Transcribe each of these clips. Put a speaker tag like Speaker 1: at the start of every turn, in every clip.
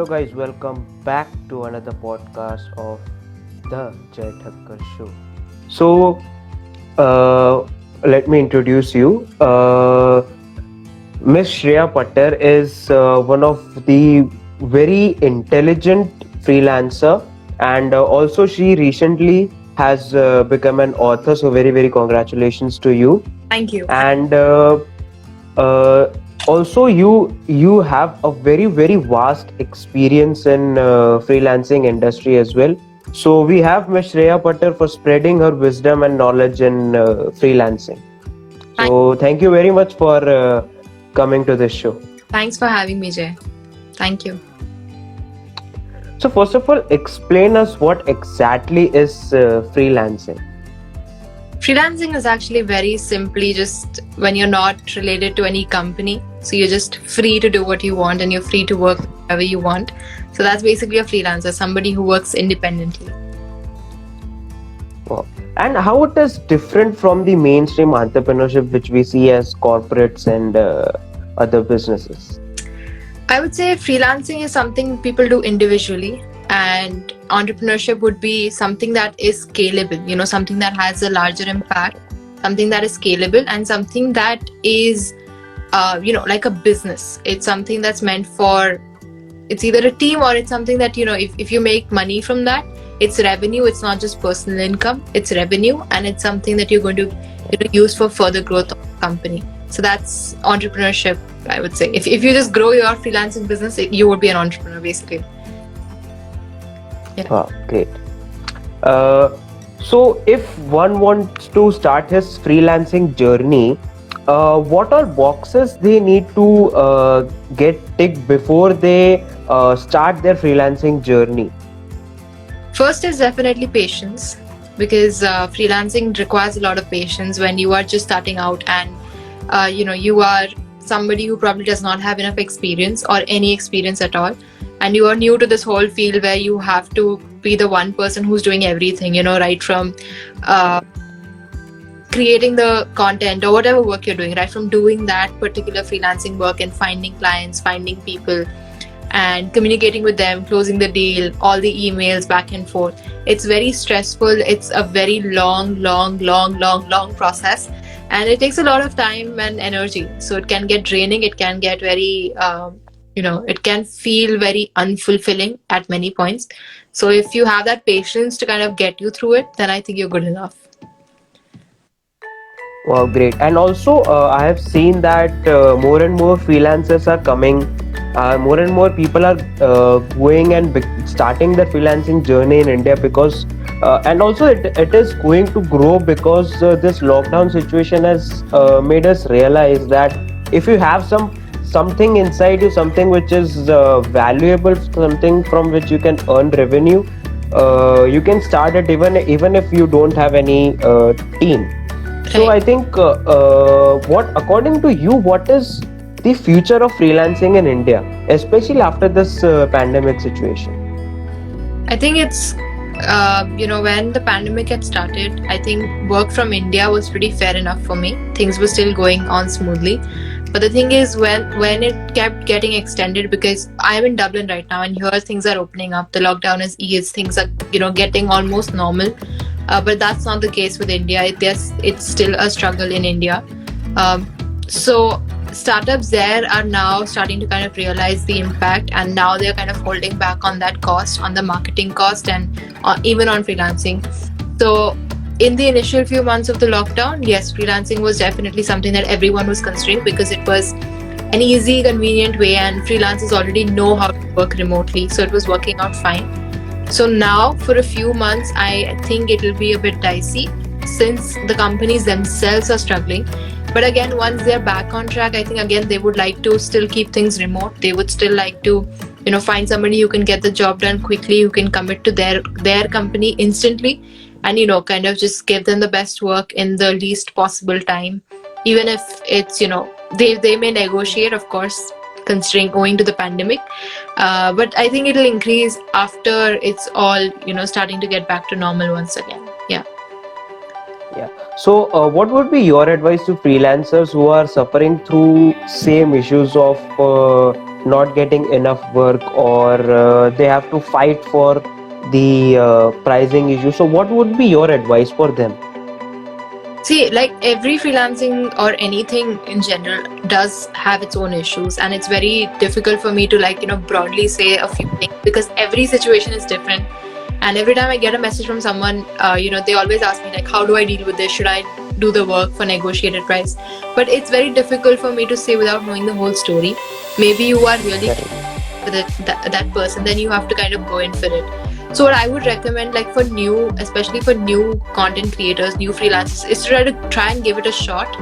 Speaker 1: guys, welcome back to another podcast of the Jay Thakkar Show. So, let me introduce you. Miss Shreya Patter is one of the very intelligent freelancer, and also she recently has become an author. So, very congratulations to you.
Speaker 2: Thank you.
Speaker 1: And uh, also you have a very vast experience in freelancing industry as well. So we have Ms. Shreya Patter for spreading her wisdom and knowledge in freelancing.
Speaker 2: Thank-
Speaker 1: So thank you very much for coming to this show.
Speaker 2: Thanks for having me, Jay. Thank you.
Speaker 1: So first of all, explain us what exactly is freelancing.
Speaker 2: Freelancing is actually very simply just when you're not related to any company. So you're just free to do what you want and you're free to work wherever you want. So that's basically a freelancer, somebody who works independently.
Speaker 1: Wow. And how it is different from the mainstream entrepreneurship which we see as corporates and other businesses?
Speaker 2: I would say freelancing is something people do individually, and entrepreneurship would be something that is scalable, something that has a larger impact, something that is scalable, and something that is, like a business. It's something that's meant for, it's either a team or it's something that, if you make money from that, it's revenue. It's not just personal income, it's revenue, and it's something that you're going to use for further growth of the company. So that's entrepreneurship, I would say. If you just grow your freelancing business, you would be an entrepreneur, basically. Yeah.
Speaker 1: Wow, great. So if one wants to start his freelancing journey, what are boxes they need to get ticked before they start their freelancing journey?
Speaker 2: First is definitely patience, because freelancing requires a lot of patience when you are just starting out, and you are somebody who probably does not have enough experience or any experience at all, and you are new to this whole field where you have to be the one person who's doing everything, right from creating the content or whatever work you're doing, right from doing that particular freelancing work and finding clients, finding people, and communicating with them, closing the deal, all the emails back and forth. It's very stressful. It's a very long process, and it takes a lot of time and energy. So it can get draining. It can get very, it can feel very unfulfilling at many points. So if you have that patience to kind of get you through it, then I think you're good enough.
Speaker 1: Wow, great. And also, I have seen that more and more freelancers are coming. More and more people are going and starting their freelancing journey in India because, and also it is going to grow because this lockdown situation has made us realize that if you have something inside you, something which is valuable, something from which you can earn revenue, you can start it even if you don't have any team. So I think, what according to you, what is the future of freelancing in India, especially after this pandemic situation?
Speaker 2: I think it's, when the pandemic had started, I think work from India was pretty fair enough for me. Things were still going on smoothly. But the thing is, when it kept getting extended, because I'm in Dublin right now, and here things are opening up, the lockdown is eased, things are, getting almost normal. But that's not the case with India. It's still a struggle in India. So startups there are now starting to kind of realize the impact, and now they're kind of holding back on that cost, on the marketing cost, and even on freelancing. So in the initial few months of the lockdown, yes, freelancing was definitely something that everyone was considering because it was an easy, convenient way, and freelancers already know how to work remotely. So it was working out fine. So now for a few months, I think it will be a bit dicey since the companies themselves are struggling. But again, once they're back on track, I think again they would like to still keep things remote. They would still like to, find somebody who can get the job done quickly, who can commit to their company instantly, and kind of just give them the best work in the least possible time. Even if it's, they may negotiate, of course, considering owing to the pandemic. But I think it'll increase after it's all, starting to get back to normal once again. Yeah.
Speaker 1: Yeah. So, what would be your advice to freelancers who are suffering through same issues of not getting enough work, or they have to fight for the pricing issue. So what would be your advice for them?
Speaker 2: See, like every freelancing or anything in general does have its own issues, and it's very difficult for me to broadly say a few things because every situation is different. And every time I get a message from someone, they always ask me like, how do I deal with this? Should I do the work for negotiated price? But it's very difficult for me to say without knowing the whole story. Maybe you are really with that person, then you have to kind of go in for it. So what I would recommend, like for new, especially for new content creators, new freelancers, is to try and give it a shot.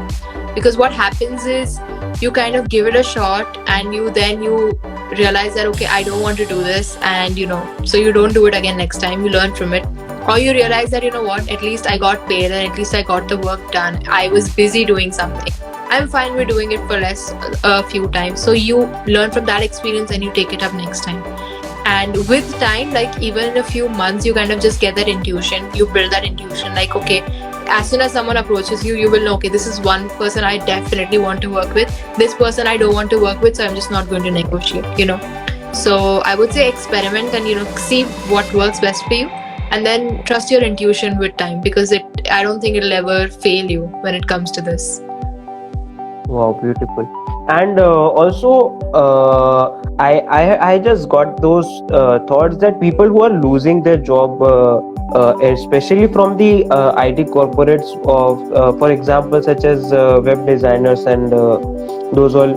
Speaker 2: Because what happens is you kind of give it a shot and you realize that, okay, I don't want to do this, and so you don't do it again next time. You learn from it, or you realize that, what, at least I got paid and at least I got the work done. I was busy doing something. I'm fine with doing it for less a few times. So you learn from that experience and you take it up next time. And with time, like even in a few months, you kind of just get that intuition. You build that intuition, like, okay, as soon as someone approaches you, you will know, okay, this is one person I definitely want to work with. This person I don't want to work with, so I'm just not going to negotiate, So I would say experiment and, see what works best for you. And then trust your intuition with time, because I don't think it'll ever fail you when it comes to this.
Speaker 1: Wow, beautiful. And also, I just got those thoughts that people who are losing their job, especially from the IT corporates, for example, such as web designers and those all,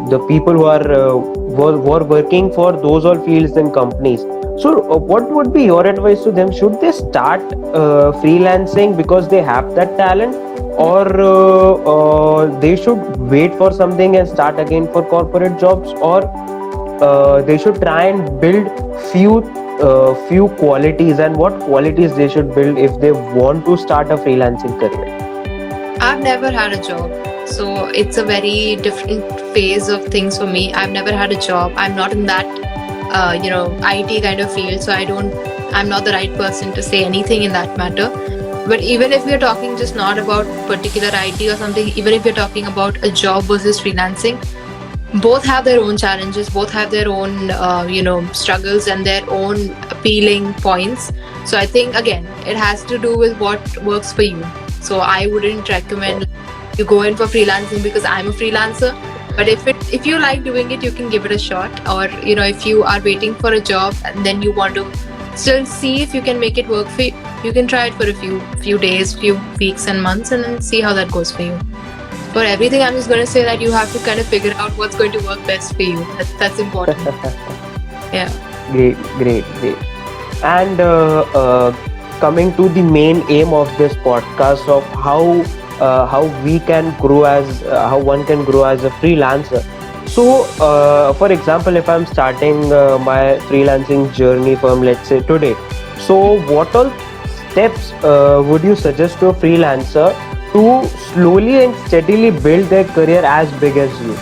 Speaker 1: the people who are working for those all fields and companies. So what would be your advice to them? Should they start freelancing because they have that talent, or they should wait for something and start again for corporate jobs, or they should try and build few qualities, and what qualities they should build if they want to start a freelancing career?
Speaker 2: I've never had a job, so it's a very different phase of things for me. I've never had a job. I'm not in that IT kind of field, so I'm not the right person to say anything in that matter. But even if we're talking just not about particular IT or something, even if we're talking about a job versus freelancing, both have their own challenges, both have their own struggles and their own appealing points. So I think, again, it has to do with what works for you. So I wouldn't recommend you go in for freelancing because I'm a freelancer. But if you like doing it, you can give it a shot. Or if you are waiting for a job and then you want to still see if you can make it work for you, you can try it for a few days, few weeks and months, and then see how that goes for you. For everything, I'm just going to say that you have to kind of figure out what's going to work best for you. That's important. Yeah.
Speaker 1: Great. And coming to the main aim of this podcast of how we can grow how one can grow as a freelancer. So, for example, if I'm starting my freelancing journey from, let's say, today, so what all steps would you suggest to a freelancer to slowly and steadily build their career as big as you?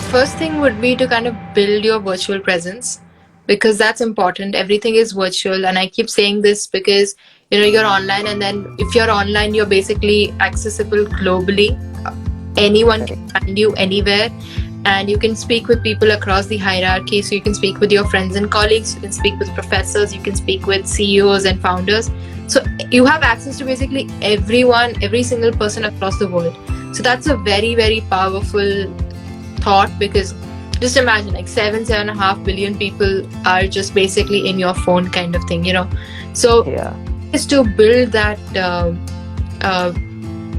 Speaker 2: First thing would be to kind of build your virtual presence, because that's important. Everything is virtual, and I keep saying this because you're online, and then if you're online, you're basically accessible globally. Anyone can find you anywhere, and you can speak with people across the hierarchy. So you can speak with your friends and colleagues, you can speak with professors, you can speak with CEOs and founders. So you have access to basically everyone, every single person across the world. So that's a very, very powerful thought, because just imagine like 7.5 billion people are just basically in your phone kind of thing, So is to build that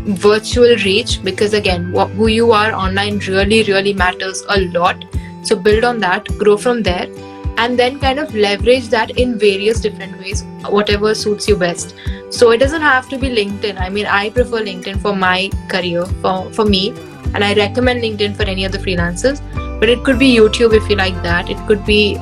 Speaker 2: virtual reach, because again, who you are online really, really matters a lot. So build on that, grow from there, and then kind of leverage that in various different ways, whatever suits you best. So it doesn't have to be LinkedIn. I mean, I prefer LinkedIn for my career, for me, and I recommend LinkedIn for any other freelancers. But it could be YouTube if you like that. It could be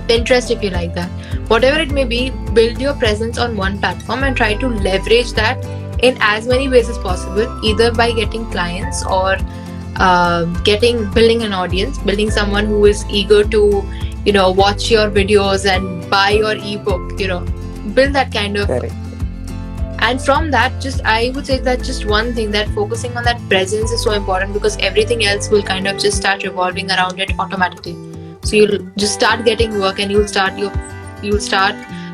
Speaker 2: Pinterest if you like that. Whatever it may be, build your presence on one platform and try to leverage that in as many ways as possible, either by getting clients or building an audience, building someone who is eager to, watch your videos and buy your ebook, build that kind of.
Speaker 1: Correct.
Speaker 2: And from that, just I would say that just one thing, that focusing on that presence is so important, because everything else will kind of just start revolving around it automatically. So you'll just start getting work, and you'll start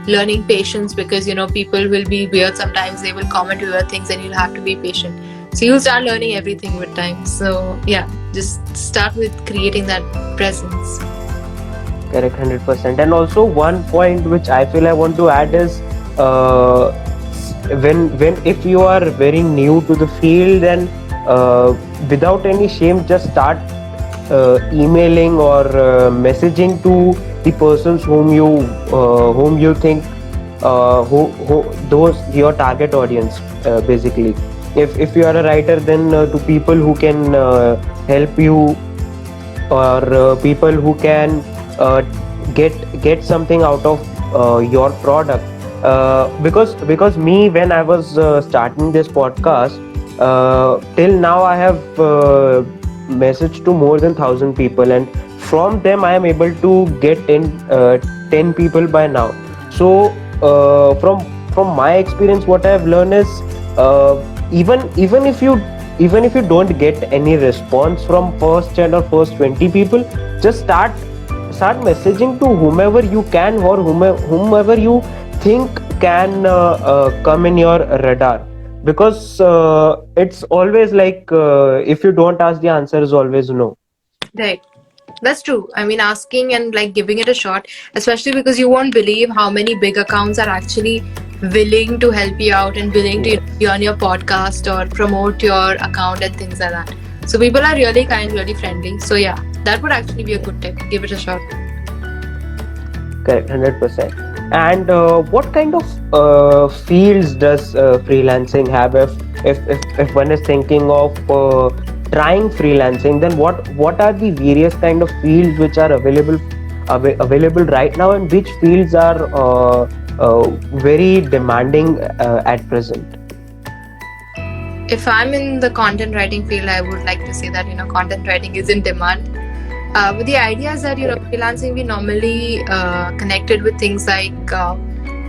Speaker 2: learning patience, because people will be weird sometimes. They will comment weird things, and you'll have to be patient. So you'll start learning everything with time. So yeah, just start with creating that presence.
Speaker 1: Correct, 100%. And also one point which I feel I want to add is, when if you are very new to the field, then without any shame, just start emailing or messaging to the persons whom you think, who those your target audience, basically. If you are a writer, then to people who can help you, or people who can uh, get something out of your product. Because me, when I was starting this podcast, till now I have messaged to more than 1,000 people, and from them I am able to get 10 people by now. So from my experience, what I have learned is, even if you don't get any response from first 10 or first 20 people, just start messaging to whomever you can, or whomever you think can come in your radar. Because it's always like, if you don't ask, the answer is always no.
Speaker 2: Right. That's true. I mean, asking and like giving it a shot, especially because you won't believe how many big accounts are actually willing to help you out and willing to be on your podcast or promote your account and things like that. So people are really kind, really friendly. So yeah, that would actually be a good tip. Give it a shot.
Speaker 1: Correct, 100%. And what kind of fields does freelancing have? If one is thinking of trying freelancing, then what are the various kind of fields which are available right now, and which fields are very demanding at present?
Speaker 2: If I'm in the content writing field, I would like to say that content writing is in demand. But the idea is that freelancing, we normally connected with things like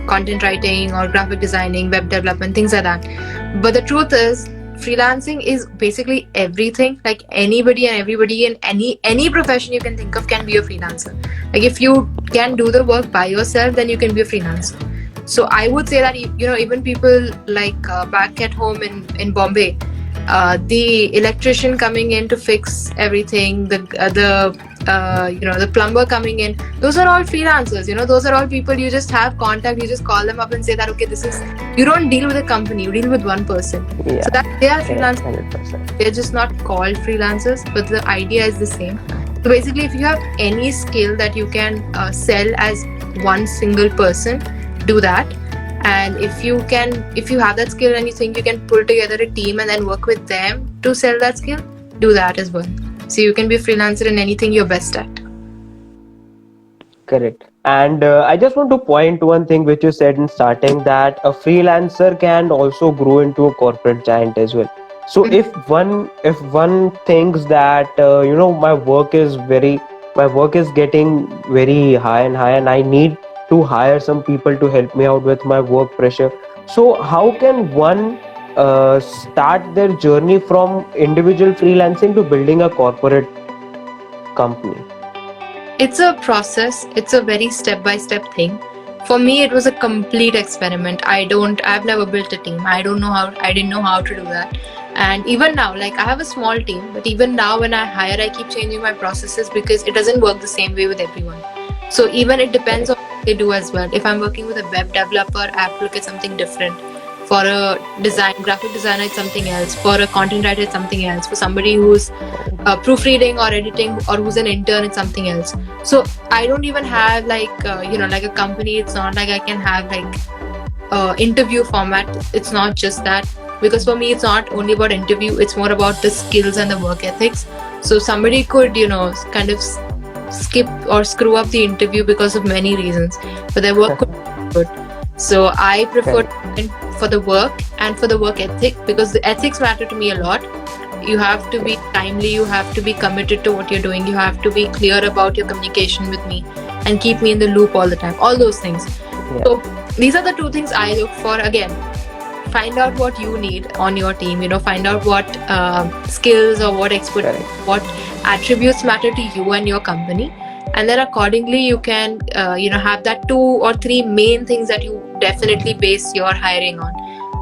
Speaker 2: content writing or graphic designing, web development, things like that. But the truth is, freelancing is basically everything. Like anybody and everybody in any profession you can think of can be a freelancer. Like if you can do the work by yourself, then you can be a freelancer. So I would say that even people like back at home in Bombay, the electrician coming in to fix everything, the plumber coming in, those are all freelancers. Those are all people you just have contact. You just call them up and say that, okay, this is, you don't deal with a company, you deal with one person.
Speaker 1: Yeah.
Speaker 2: So that they are freelancers.
Speaker 1: 100%.
Speaker 2: They're just not called freelancers, but the idea is the same. So basically, if you have any skill that you can sell as one single person, do that. And if you have that skill and you think you can pull together a team and then work with them to sell that skill, do that as well. So you can be a freelancer in anything you're best at.
Speaker 1: Correct. And I just want to point one thing which you said in starting, that a freelancer can also grow into a corporate giant as well. So if one thinks that my work is getting very high and high, and I need to hire some people to help me out with my work pressure. So how can one start their journey from individual freelancing to building a corporate company?
Speaker 2: It's a process. It's a very step-by-step thing. For me, it was a complete experiment. I've never built a team. I didn't know how to do that. And even now, like I have a small team, but even now when I hire, I keep changing my processes because it doesn't work the same way with everyone. So even it depends on what they do as well. If I'm working with a web developer, I have to look at something different. For a graphic designer, it's something else. For a content writer, it's something else. For somebody who's proofreading or editing or who's an intern, it's something else. So I don't even have like a company. It's not like I can have like interview format. It's not just that, because for me, it's not only about interview. It's more about the skills and the work ethics. So somebody could kind of skip or screw up the interview because of many reasons, but their work could be good. So I prefer for the work and for the work ethic, because the ethics matter to me a lot. You have to be timely, you have to be committed to what you're doing, you have to be clear about your communication with me and keep me in the loop all the time, all those things. So these are the two things I look for. Again, find out what you need on your team. Find out what skills or what
Speaker 1: Correct.
Speaker 2: what attributes matter to you and your company, and then accordingly you can have that 2 or 3 main things that you definitely base your hiring on.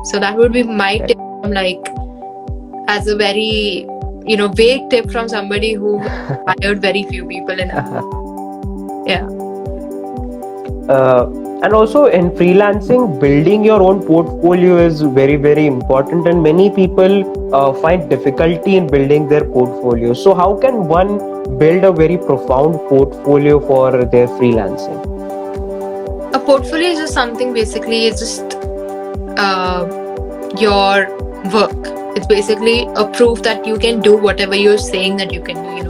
Speaker 2: So that would be my
Speaker 1: Correct.
Speaker 2: tip, like as a very vague tip from somebody who hired very few people in yeah.
Speaker 1: And also in freelancing, building your own portfolio is very, very important, and many people find difficulty in building their portfolio. So how can one build a very profound portfolio for their freelancing?
Speaker 2: A portfolio is just something, basically it's just your work. It's basically a proof that you can do whatever you're saying that you can do.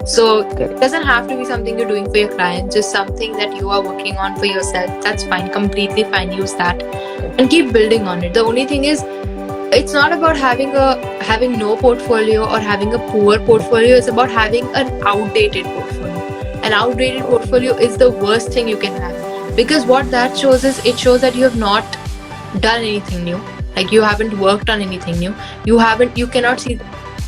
Speaker 2: So it doesn't have to be something you're doing for your client, just something that you are working on for yourself. That's fine, completely fine. Use that and keep building on it. The only thing is, it's not about having no portfolio or having a poor portfolio. It's about having an outdated portfolio. An outdated portfolio is the worst thing you can have, because what that shows is, it shows that you have not done anything new. Like, you haven't worked on anything new. You cannot see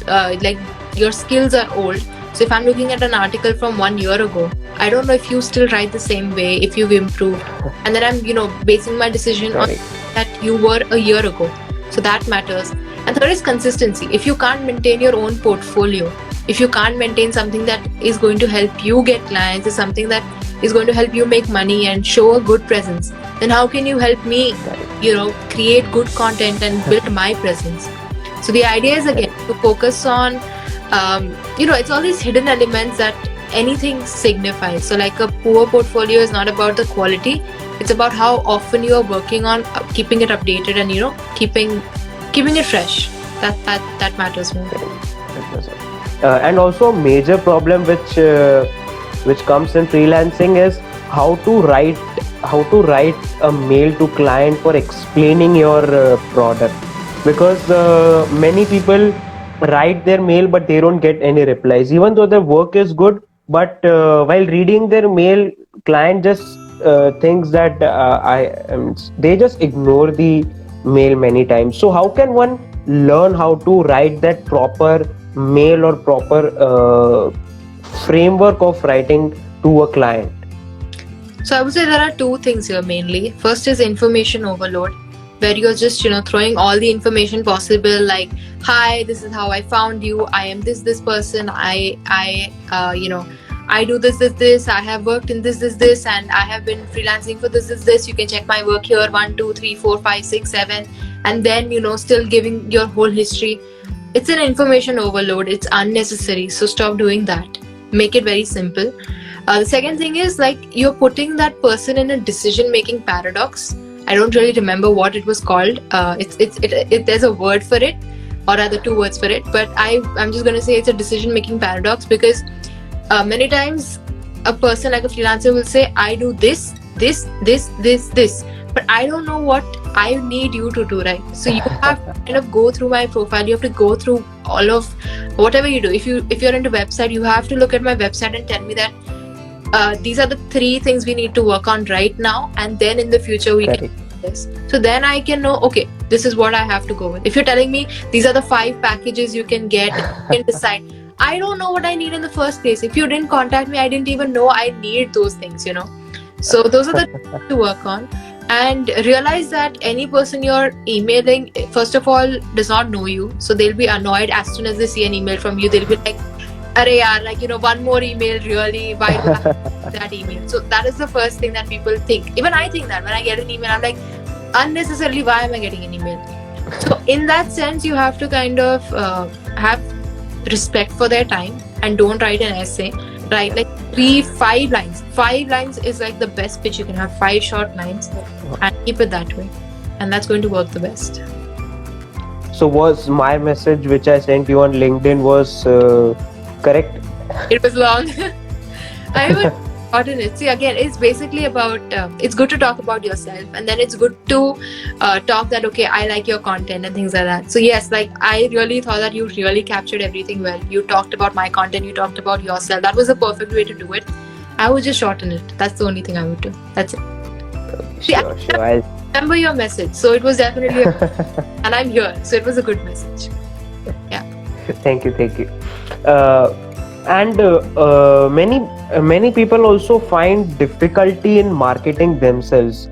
Speaker 2: like your skills are old. So if I'm looking at an article from 1 year ago, I don't know if you still write the same way, if you've improved. And then I'm, basing my decision on that you were a year ago. So that matters. And third is consistency. If you can't maintain your own portfolio, if you can't maintain something that is going to help you get clients, is something that is going to help you make money and show a good presence, then how can you help me, create good content and build my presence? So the idea is, again, to focus on it's all these hidden elements that anything signifies. So like, a poor portfolio is not about the quality, it's about how often you are working on keeping it updated and keeping it fresh. That matters more.
Speaker 1: And also, major problem which comes in freelancing is how to write a mail to client for explaining your product, because many people write their mail but they don't get any replies, even though their work is good. But while reading their mail, client just thinks that they just ignore the mail many times. So how can one learn how to write that proper mail or proper framework of writing to a client?
Speaker 2: So I would say there are 2 things here mainly. First is information overload, where you're just throwing all the information possible, like, hi, this is how I found you, I am this person, I do this, I have worked in this, and I have been freelancing for this, you can check my work here, 1 2 3 4 5 6 7, and then still giving your whole history. It's an information overload. It's unnecessary. So stop doing that. Make it very simple. The second thing is, like, you're putting that person in a decision-making paradox. I don't really remember what it was called. There's a word for it, or rather 2 words for it. But I'm just going to say it's a decision-making paradox, because many times a person like a freelancer will say, I do this, but I don't know what I need you to do, right? So you have to kind of go through my profile. You have to go through all of whatever you do. If you're into website, you have to look at my website and tell me that these are the 3 things we need to work on right now, and then in the future we can do this. So then I can know, okay, this is what I have to go with. If you're telling me these are the 5 packages you can get, you can decide. I don't know what I need in the first place. If you didn't contact me, I didn't even know I need those things, So those are the things to work on. And realize that any person you're emailing, first of all, does not know you. So they'll be annoyed as soon as they see an email from you. They'll be like, arey yaar, like, one more email, really? Why do I have that email? So that is the first thing that people think. Even I think that when I get an email, I'm like, unnecessarily, why am I getting an email? So in that sense, you have to kind of have respect for their time, and don't write an essay. Write like 5 lines. 5 lines is like the best pitch you can have. 5 short lines, and keep it that way, and that's going to work the best.
Speaker 1: So was my message which I sent you on LinkedIn was correct?
Speaker 2: It was long. I haven't gotten it. See, again, it's basically about it's good to talk about yourself, and then it's good to talk that, okay, I like your content and things like that. So yes, like, I really thought that you really captured everything well. You talked about my content, you talked about yourself. That was the perfect way to do it. I would just shorten it. That's the only thing I would do. That's it.
Speaker 1: Sure.
Speaker 2: remember your message. So it was definitely, and I'm here. So it was a good message. Yeah.
Speaker 1: Thank you, thank you. Uh, and many people also find difficulty in marketing themselves.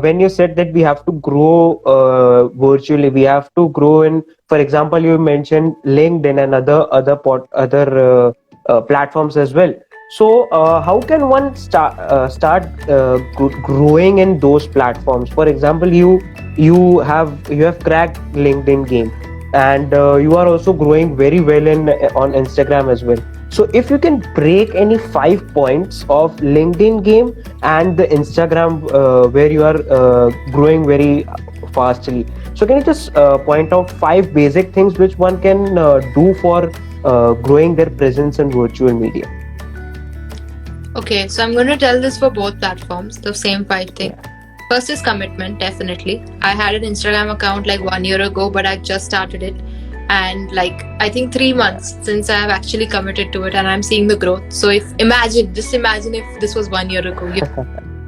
Speaker 1: When you said that we have to grow virtually, we have to grow in. For example, you mentioned LinkedIn and other platforms as well. So, how can one start growing in those platforms? For example, you have cracked LinkedIn game, and you are also growing very well in on Instagram as well. So if you can break any 5 points of LinkedIn game and the Instagram where you are growing very fastly, so can you just point out 5 basic things which one can do for growing their presence in virtual media?
Speaker 2: Okay, so I'm going to tell this for both platforms, the same 5 things. First is commitment, definitely. I had an Instagram account like 1 year ago, but I just started it. And like, I think 3 months since I have actually committed to it and I'm seeing the growth. So just imagine if this was 1 year ago.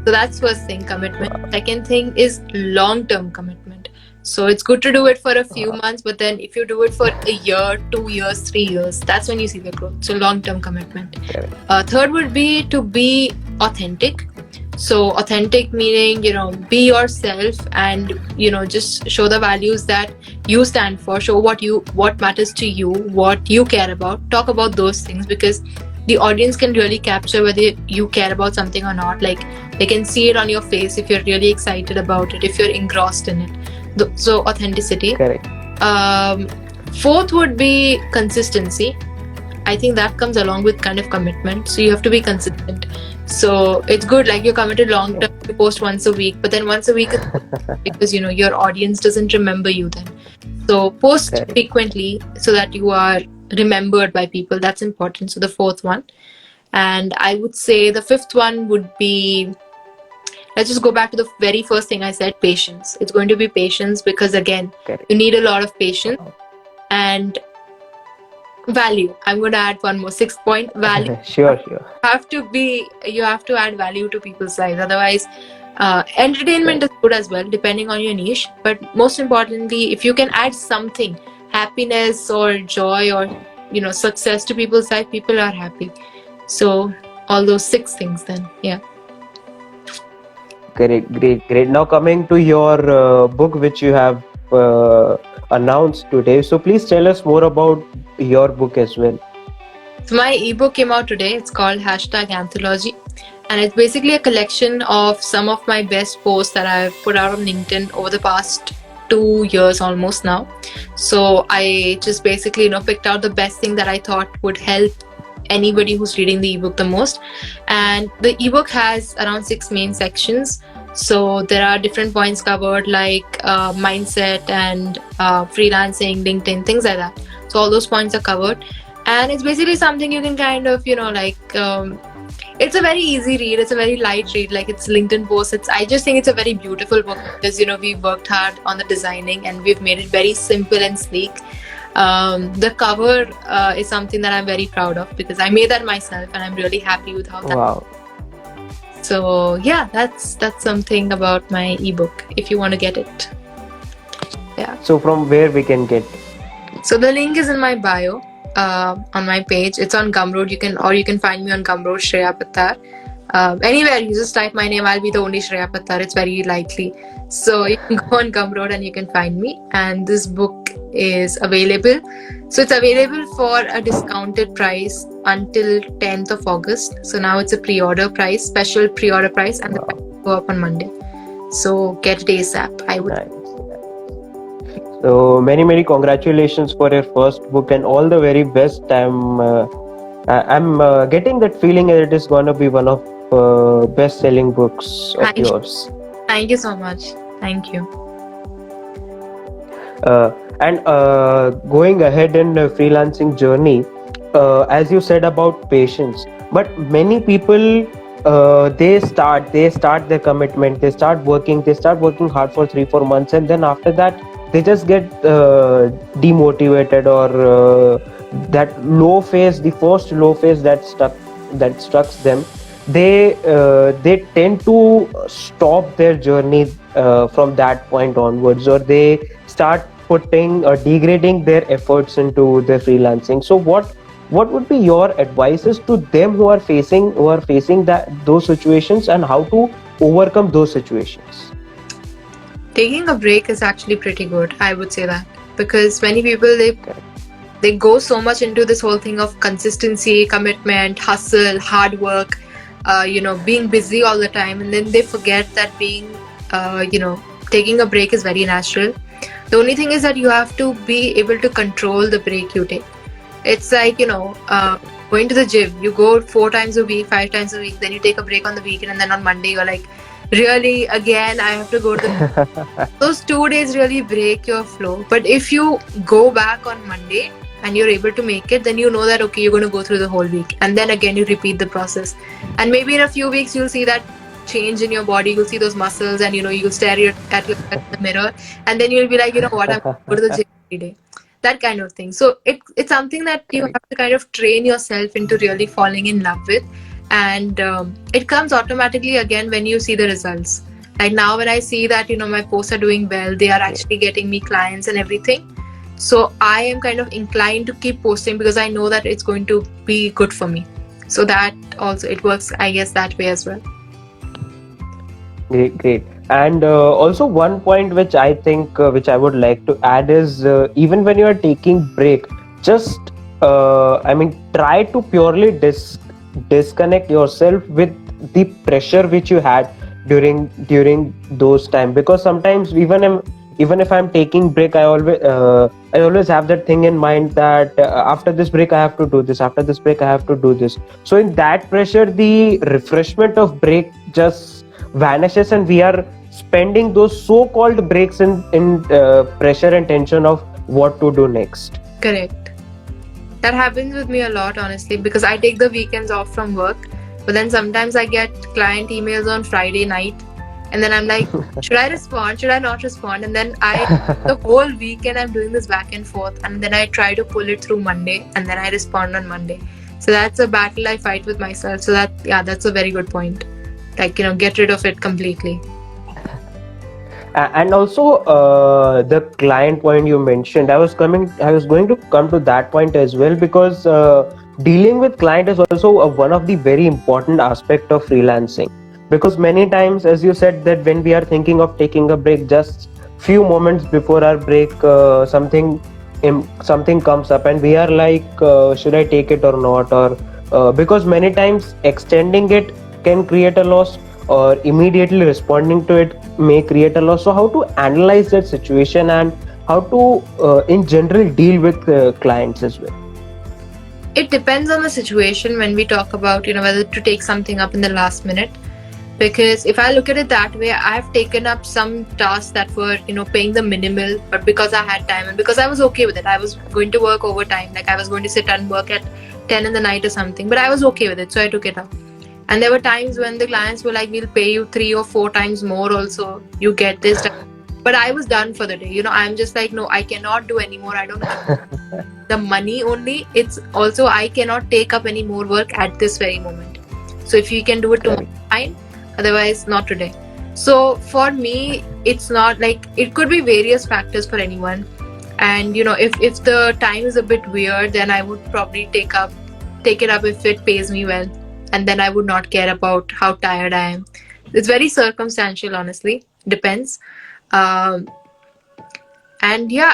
Speaker 2: So that's first thing, commitment. Second thing is long-term commitment. So it's good to do it for a few months, but then if you do it for a year, 2 years, 3 years, that's when you see the growth. So long-term commitment. Third would be to be authentic. So authentic meaning, be yourself and, just show the values that you stand for, show what matters to you, what you care about, talk about those things, because the audience can really capture whether you care about something or not. Like they can see it on your face if you're really excited about it, if you're engrossed in it. So authenticity.
Speaker 1: Correct.
Speaker 2: Fourth would be consistency. I think that comes along with kind of commitment. So you have to be consistent. So it's good, like you're committed long term, you post once a week, but then once a week because your audience doesn't remember you then. So post frequently so that you are remembered by people. That's important. So the fourth one. And I would say the fifth one would be, let's just go back to the very first thing I said, patience. It's going to be patience because again, you need a lot of patience. And value. I'm going to add one more, 6th point, value.
Speaker 1: Sure.
Speaker 2: You have to add value to people's lives. Otherwise, entertainment is good as well, depending on your niche. But most importantly, if you can add something, happiness or joy or success to people's life, people are happy. So all those 6 things then, yeah.
Speaker 1: Great. Now coming to your book which you have announced today. So please tell us more about your book as well.
Speaker 2: So my ebook came out today. It's called #Anthology. And it's basically a collection of some of my best posts that I've put out on LinkedIn over the past 2 years almost now. So I just basically, picked out the best thing that I thought would help anybody who's reading the ebook the most. And the ebook has around 6 main sections. So there are different points covered like mindset and freelancing, LinkedIn, things like that. So all those points are covered. And it's basically something you can kind of, it's a very easy read. It's a very light read. Like it's LinkedIn posts. I just think it's a very beautiful book because, we've worked hard on the designing and we've made it very simple and sleek. The cover is something that I'm very proud of because I made that myself and I'm really happy with how that.
Speaker 1: Wow.
Speaker 2: So yeah, that's something about my ebook if you want to get it. Yeah.
Speaker 1: So from where we can get?
Speaker 2: So the link is in my bio on my page. It's on Gumroad. You can find me on Gumroad, Shreya Pattar. Anywhere you just type my name, I'll be the only Shreya Pattar. It's very likely. So you can go on Gumroad and you can find me. And this book is available. So it's available for a discounted price until 10th of August. So now it's a pre-order price, special pre-order price, and the price will go up on Monday. So get it ASAP. I would.
Speaker 1: Nice. So many congratulations for your first book and all the very best. I'm getting that feeling that it is going to be one of best-selling books of yours.
Speaker 2: Thank you so much. Thank you.
Speaker 1: And going ahead in the freelancing journey, as you said about patience, but many people they start their commitment, they start working hard for 3-4 months, and then after that they just get demotivated, or that low phase, the first low phase that struck them, they tend to stop their journey from that point onwards, or they start putting or degrading their efforts into their freelancing. So what would be your advices to them who are facing that those situations, and how to overcome those situations?
Speaker 2: Taking a break is actually pretty good, I would say that, because many people they go so much into this whole thing of consistency, commitment, hustle, hard work, being busy all the time, and then they forget that taking a break is very natural. The only thing is that you have to be able to control the break you take. It's like, going to the gym. You go 4 times a week, 5 times a week, then you take a break on the weekend, and then on Monday you're like, really, again, I have to go to the. Those 2 days really break your flow. But if you go back on Monday and you're able to make it, then you know that, okay, you're going to go through the whole week. And then again, you repeat the process. And maybe in a few weeks, you'll see that change in your body. You'll see those muscles, and, you'll stare at yourself in the mirror. And then you'll be like, what, I'm going to go to the gym every day. That kind of thing. So it's something that you have to kind of train yourself into really falling in love with. And it comes automatically again when you see the results. Like now when I see that, my posts are doing well, they are actually getting me clients and everything. So I am kind of inclined to keep posting because I know that it's going to be good for me. So that also, it works, I guess, that way as well.
Speaker 1: Great. And also one point which I think which I would like to add is even when you are taking break, just try to purely disconnect yourself with the pressure which you had during those time. Because sometimes even if I'm taking break, I always have that thing in mind that after this break I have to do this, after this break I have to do this. So in that pressure, the refreshment of break just vanishes, and we are spending those so-called breaks in pressure and tension of what to do next.
Speaker 2: Correct. That happens with me a lot, honestly, because I take the weekends off from work, but then sometimes I get client emails on Friday night, and then I'm like, should I respond? Should I not respond? And then the whole weekend I'm doing this back and forth, and then I try to pull it through Monday, and then I respond on Monday. So that's a battle I fight with myself. So that's a very good point. Like, get rid of it completely.
Speaker 1: And also the client point you mentioned, I was going to come to that point as well, because dealing with client is also one of the very important aspect of freelancing. Because many times, as you said, that when we are thinking of taking a break, just few moments before our break, something comes up and we are like, should I take it or not? Or because many times extending it can create a loss, or immediately responding to it may create a loss. So how to analyze that situation, and how to in general deal with clients as well?
Speaker 2: It depends on the situation when we talk about, whether to take something up in the last minute. Because if I look at it that way, I've taken up some tasks that were, paying the minimal, but because I had time and because I was okay with it, I was going to work overtime. Like I was going to sit and work at 10 in the night or something, but I was okay with it. So I took it up. And there were times when the clients were like, we'll pay you 3 or 4 times more also. You get this. But I was done for the day. I'm just like, no, I cannot do anymore. I don't have the money only. It's also, I cannot take up any more work at this very moment. So if you can do it tomorrow, fine. Otherwise, not today. So for me, it's not like, it could be various factors for anyone. And, if the time is a bit weird, then I would probably take it up if it pays me well. And then I would not care about how tired I am. It's very circumstantial, honestly. Depends. And yeah,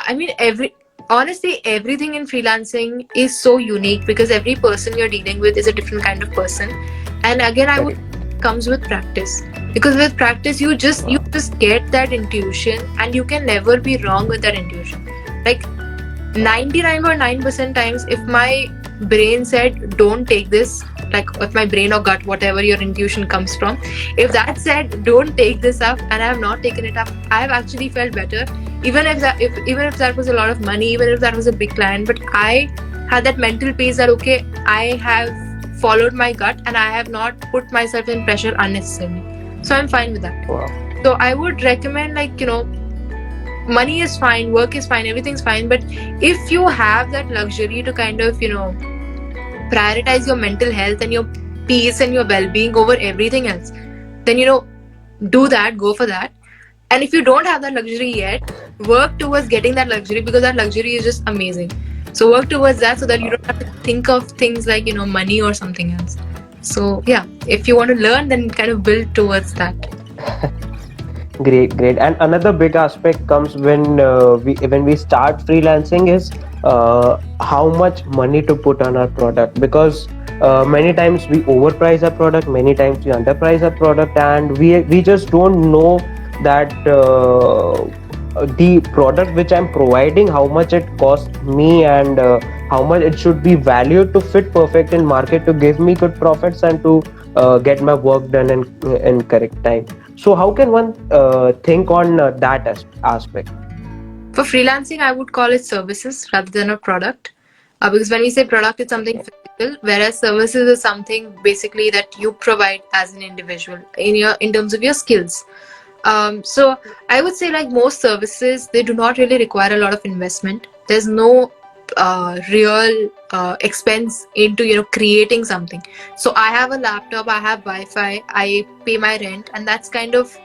Speaker 2: honestly, everything in freelancing is so unique because every person you're dealing with is a different kind of person. And again, I would comes with practice, because with practice you just get that intuition, and you can never be wrong with that intuition. Like 99.9% times, if my brain said don't take this, like if my brain or gut, whatever your intuition comes from, if that said don't take this up and I have not taken it up, I have actually felt better, even if that was a lot of money, even if that was a big client. But I had that mental peace that okay, I have followed my gut and I have not put myself in pressure unnecessarily. So I'm fine with that.
Speaker 1: Wow.
Speaker 2: So I would recommend, money is fine, work is fine, everything's fine, but if you have that luxury to kind of, prioritize your mental health and your peace and your well-being over everything else, then do that, go for that. And if you don't have that luxury yet, work towards getting that luxury, because that luxury is just amazing. So work towards that so that you don't have to think of things like money or something else. So yeah, if you want to learn, then kind of build towards that.
Speaker 1: Great, great. And another big aspect comes when we start freelancing is how much money to put on our product, because many times we overprice our product, many times we underprice our product, and we just don't know that the product which I'm providing, how much it costs me, and how much it should be valued to fit perfect in market to give me good profits and to get my work done in correct time. So how can one think on that aspect?
Speaker 2: For freelancing, I would call it services rather than a product. Because when we say product, it's something physical, whereas services is something basically that you provide as an individual in terms of your skills. So I would say, like most services, they do not really require a lot of investment. There's no real expense into creating something. So I have a laptop, I have Wi-Fi, I pay my rent, and that's kind of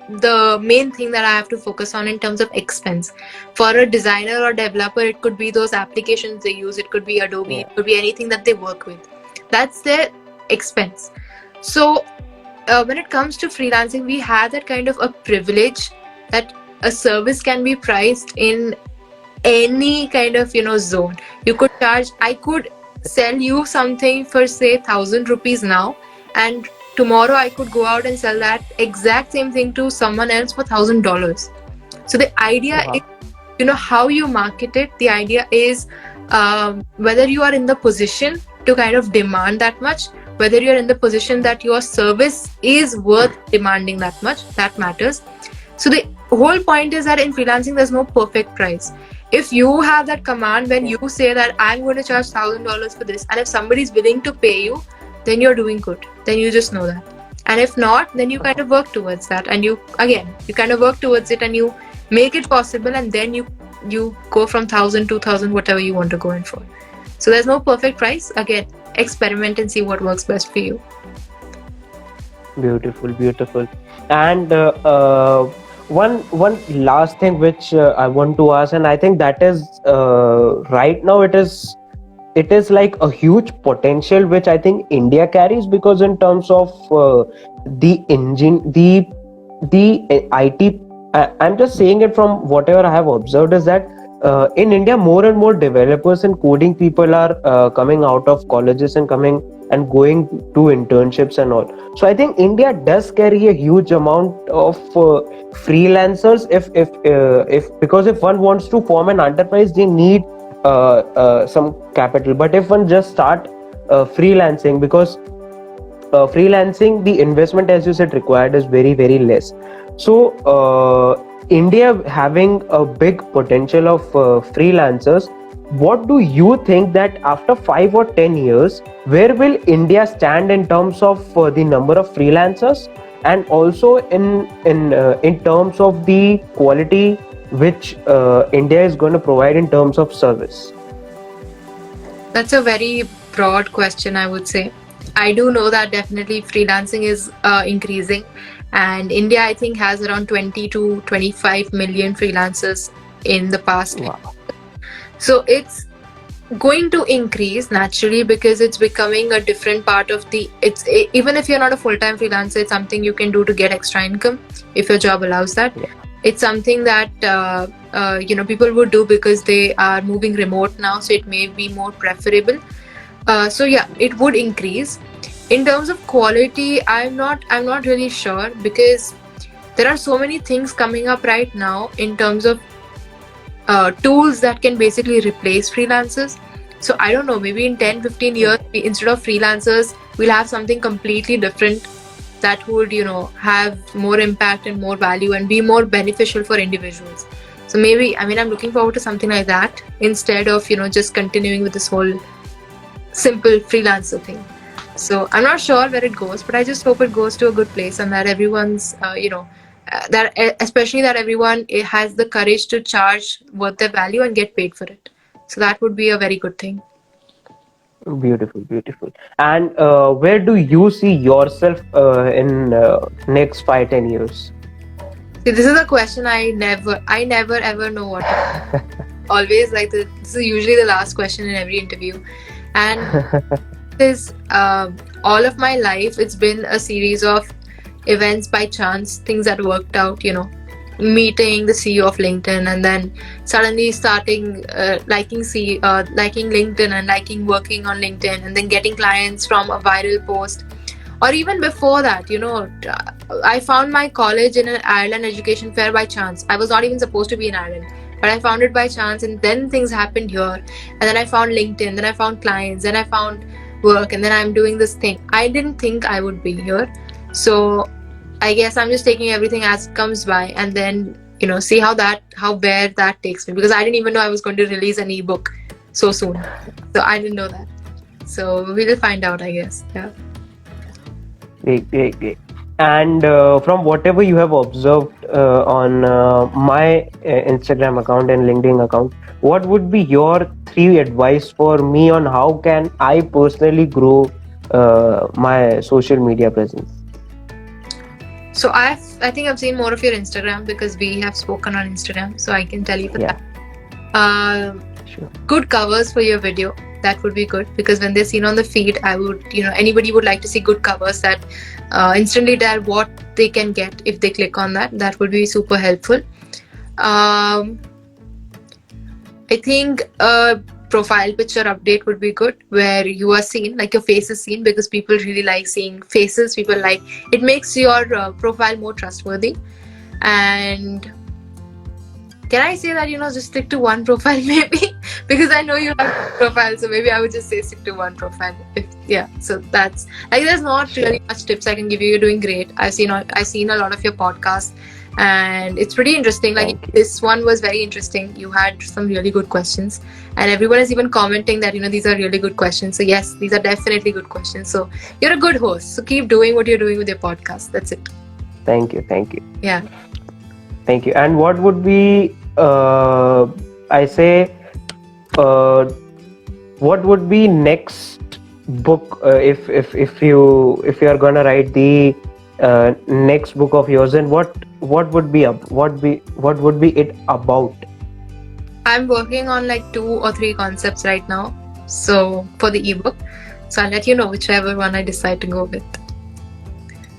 Speaker 2: the main thing that I have to focus on in terms of expense. For a designer or developer, it could be those applications they use, it could be Adobe,
Speaker 1: Yeah.
Speaker 2: it could be anything that they work with. That's their expense. So when it comes to freelancing, we have that kind of a privilege that a service can be priced in any kind of zone. You could charge, I could sell you something for say 1,000 rupees now, and tomorrow I could go out and sell that exact same thing to someone else for $1,000. So the idea
Speaker 1: Wow.
Speaker 2: is how you market it. The idea is whether you are in the position to kind of demand that much, whether you're in the position that your service is worth demanding that much. That matters. So the whole point is that in freelancing there's no perfect price. If you have that command, when you say that I'm going to charge $1,000 for this, and if somebody is willing to pay you, then you're doing good. Then you just know that. And if not, then you kind of work towards that, and you kind of work towards it, and you make it possible, and then you go from 1,000, 2,000, whatever you want to go in for. So there's no perfect price. Again, experiment and see what works best for you.
Speaker 1: Beautiful, beautiful. And one last thing which I want to ask, and I think that is right now it is like a huge potential which I think India carries, because in terms of the engine, the IT, I'm just saying it from whatever I have observed, is that in India more and more developers and coding people are coming out of colleges and coming and going to internships and all. So I think India does carry a huge amount of freelancers. If because if one wants to form an enterprise, they need some capital. But if one just start freelancing, because freelancing, the investment, as you said, required is very, very less. So India having a big potential of freelancers, what do you think that after 5 or 10 years, where will India stand in terms of the number of freelancers, and also in terms of the quality which India is going to provide in terms of service?
Speaker 2: That's a very broad question, I would say. I do know that definitely freelancing is increasing, and India, I think, has around 20 to 25 million freelancers in the past.
Speaker 1: Wow.
Speaker 2: So it's going to increase naturally, because it's becoming a different part of even if you're not a full-time freelancer, it's something you can do to get extra income if your job allows that.
Speaker 1: Yeah.
Speaker 2: It's something that people would do because they are moving remote now, so it may be more preferable. So yeah, it would increase. In terms of quality, I'm not really sure, because there are so many things coming up right now in terms of tools that can basically replace freelancers. So I don't know, maybe in 10-15 years, instead of freelancers, we'll have something completely different that would have more impact and more value and be more beneficial for individuals. So maybe, I'm looking forward to something like that, instead of just continuing with this whole simple freelancer thing. So I'm not sure where it goes, but I just hope it goes to a good place, and that everyone's especially that everyone has the courage to charge worth their value and get paid for it. So that would be a very good thing.
Speaker 1: Beautiful, beautiful. And where do you see yourself in next 5-10 years?
Speaker 2: See, this is a question I never ever know what to. Always like this is usually the last question in every interview, and this all of my life it's been a series of events by chance, things that worked out. Meeting the CEO of LinkedIn, and then suddenly starting liking LinkedIn and liking working on LinkedIn, and then getting clients from a viral post. Or even before that, I found my college in an Ireland education fair by chance. I was not even supposed to be in Ireland, but I found it by chance, and then things happened here. And then I found LinkedIn, then I found clients, then I found work, and then I'm doing this thing. I didn't think I would be here. So I guess I'm just taking everything as it comes by, and then see how where that takes me, because I didn't even know I was going to release an ebook so soon. So I didn't know that. So we will find out, I guess. Yeah.
Speaker 1: Great, great, great. And from whatever you have observed on my Instagram account and LinkedIn account, what would be your 3 advice for me on how can I personally grow my social media presence?
Speaker 2: So I think I've seen more of your Instagram because we have spoken on Instagram, so I can tell you for
Speaker 1: Yeah,
Speaker 2: that.
Speaker 1: sure.
Speaker 2: Good covers for your video. That would be good, because when they're seen on the feed, I would, anybody would like to see good covers that instantly tell what they can get if they click on that. That would be super helpful. Um, I think a profile picture update would be good, where you are seen, like your face is seen, because people really like seeing faces. People like it, makes your profile more trustworthy. And can I say that just stick to one profile maybe, because I know you have profiles, so maybe I would just say stick to one profile. So that's like, there's not really much tips I can give you. You're doing great. I've seen a lot of your podcasts, and it's pretty interesting. Like
Speaker 1: Thank you.
Speaker 2: this one was very interesting. You had some really good questions, and everyone is even commenting that these are really good questions. So yes, these are definitely good questions. So you're a good host. So keep doing what you're doing with your podcast. That's it.
Speaker 1: Thank you. Thank you.
Speaker 2: Yeah.
Speaker 1: Thank you. And what would be, I say, what would be next book if you are gonna write the next book of yours, and what would be what would be it about?
Speaker 2: I'm working on like 2 or 3 concepts right now. So for the ebook, so I'll let you know whichever one I decide to go with.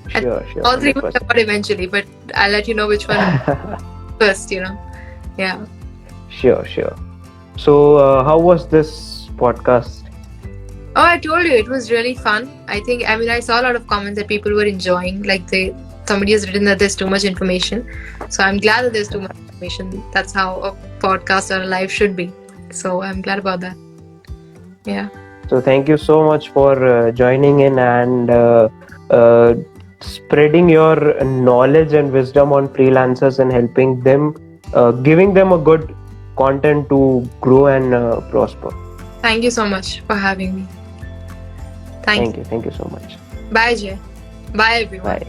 Speaker 1: Sure,
Speaker 2: All 3 will
Speaker 1: 100%.
Speaker 2: come out eventually, but I'll let you know which one first. Yeah.
Speaker 1: Sure. So, how was this podcast?
Speaker 2: Oh, I told you it was really fun. I saw a lot of comments that people were enjoying. Like somebody has written that there's too much information. So I'm glad that there's too much information. That's how a podcast or a live should be. So I'm glad about that. Yeah.
Speaker 1: So, thank you so much for joining in and spreading your knowledge and wisdom on freelancers and helping them, giving them a good content to grow and prosper.
Speaker 2: Thank you so much for having me. Thank you.
Speaker 1: Thank you so much.
Speaker 2: Bye, Jay. Bye, everyone.
Speaker 1: Bye.